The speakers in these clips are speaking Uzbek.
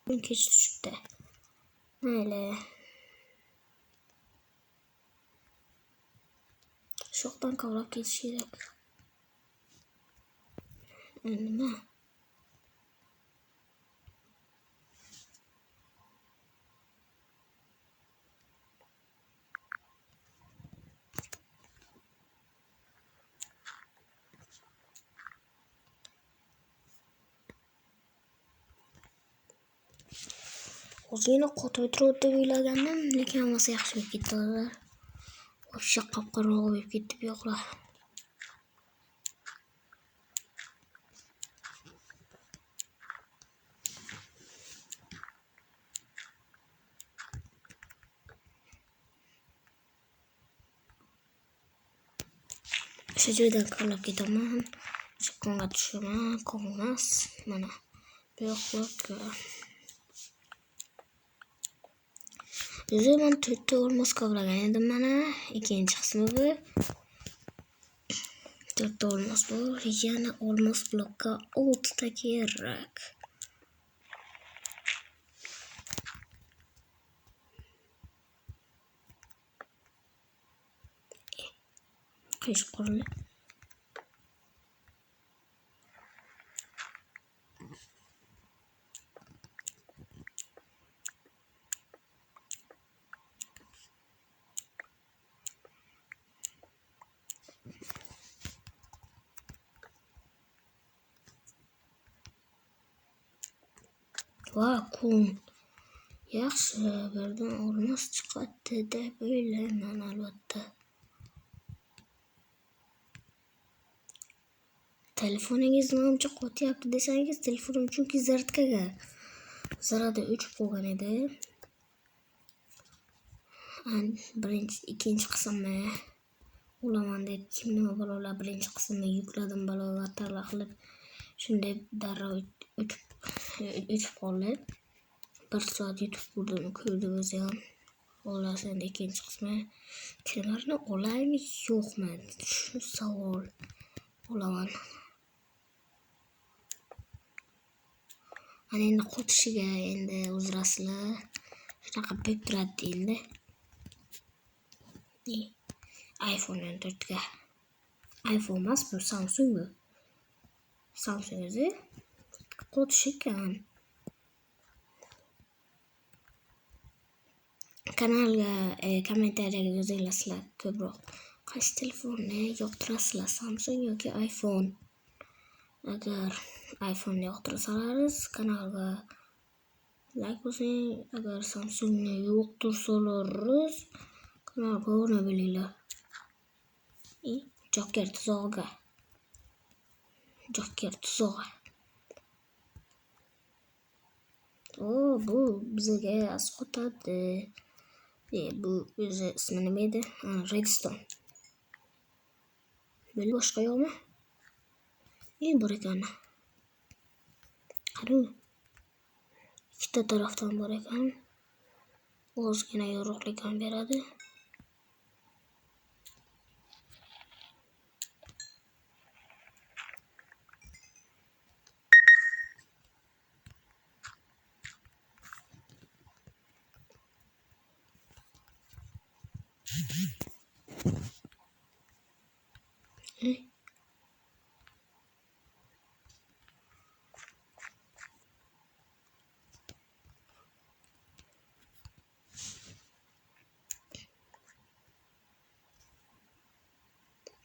Kech tushibdi. Mayli. Shoqdan kavlab ketish kerak. Nima? Ozgina qotib o'tirib deb o'ylagandim, lekin hammasi yaxshi bo'lib ketdi. Вообще qop-qorong'i bo'lib ketdi bu yoqlar. O'sha joydan kavlab ketaman. Chiqqonga tushaman, qolmas. Mana bu yoqqa. O'zi men 4 ta olmos kavlagan edim mana. Ikkinchi qismi bu. 4 ta olmos bor. Yana olmos blokka 6 ta kerak. Qish qurli. Va kun yaxshi birdan olmos chiqadi deb o'ylayman albatta. Telefoningiz nimcha qotyapti desangiz, telefonim chunki zartkaga zarada o'chib qolgan edi. Ikkinchi qismni olaman deb nima balolar birinchi qismni yukladim balolar tarla qilib shunday darrov o'chib qoldi. 1 soat YouTube ko'rdim o'zi ham. Xolos endi ikkinchi qismi kimlarni olaymi yo'qmi? Shu savol. Olaman. Ana endi qotishiga endi o'zrasizlar. Shunaqa bo'lib turadi endi. iPhone 14 ga. iPhone emas bu Samsung bu. Samsung o'zi qotishi kam. Kanalga kommentariyaga yozinglar ko'proq. Qaysi telefonni yoqtirasizlar, Samsung yoki iPhone? Agar iPhone yoqtirsangiz, kanalga like bosing. Agar Samsungni yoqtirsangiz, kanalga obuna bo'linglar. Joker tuzog'iga. Joker tuzog'i. Bu bizga asqotadi. Bu o'zi ismi nima edi? Redstone. Böyle boshqa yo'qmi? Bor ekan. Qaro. Ikkita tarafdan bor ekan. Ozgina yorug'lik ham beradi.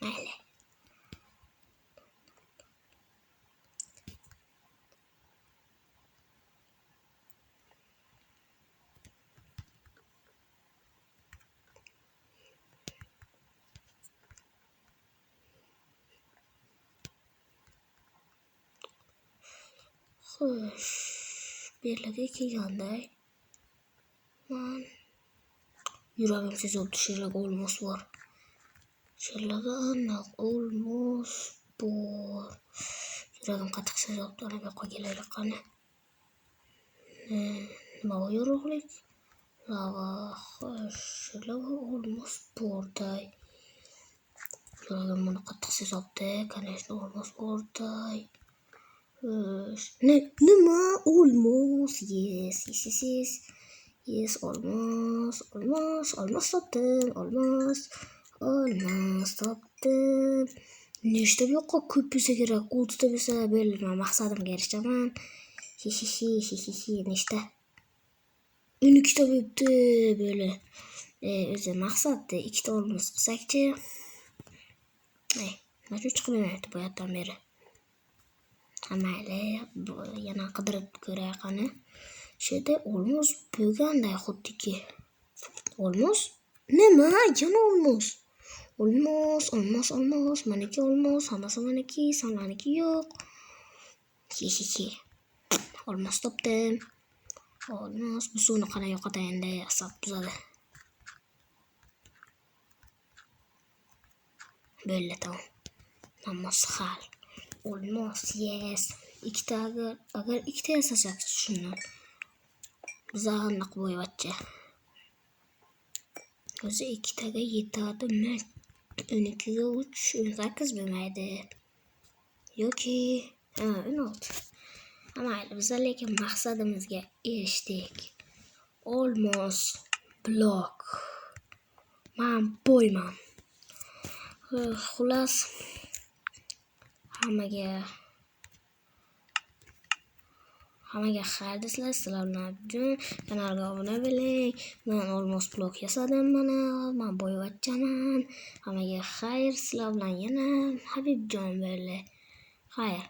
Mayli. Xo'sh, berlarga kelganday. Yuragim sezib sherlarga olmos bor. Sherlarga aniq olmos bor. Yuragim qattiq sezib turadi, qo'yganlar qani. Nima yorug'lik? Lava, xo'sh, sherlarga olmos borday. Yuragim buni qattiq sezibdi, конечно, olmos borday. Nima? Olmos. Yes, olmos topdim. Olmos topdim. Nechta bu yoqqa ko'p bo'lsa kerak? 6 ta bo'lsa bo'ldi. Men maqsadimga erishaman. Nechta? 12 ta bo'libdi böyle. O'zi maqsadda 2 ta olmos qilsak-chi. Nima chiqmayapti bu yerdan beri? Mayli, yana qidirib ko'ray qani. Shu yerda olmos bo'lganday xuddiki. Olmos? Nima? Yana olmos. Olmos. Meniki olmos, hammasi meniki, sananiki yo'q. Olmos topdim. Olmos, bu suvni qanday yo'qotayinda hisob buzadi. Böyle tamam. Hammasi hal. Olmos, yes. Agar ikkita yasasak shundan. Bizani qo'yibchi. O'zi ikkitaga yetadimi? 12ga 3, 18 bo'lmaydi. Yoki, 16. Mayli, biz lekin maqsadimizga erishdik. Olmos blok. Men boyman. Xullas hammaga xayr do'stlar. Sizlar bilan kanalga obuna bo'ling. Men olmos blok yasadim mana. Men boyvachchaman. Hammaga xayr. Sizlar bilan yana Habibjon bo'ldi. Xayr.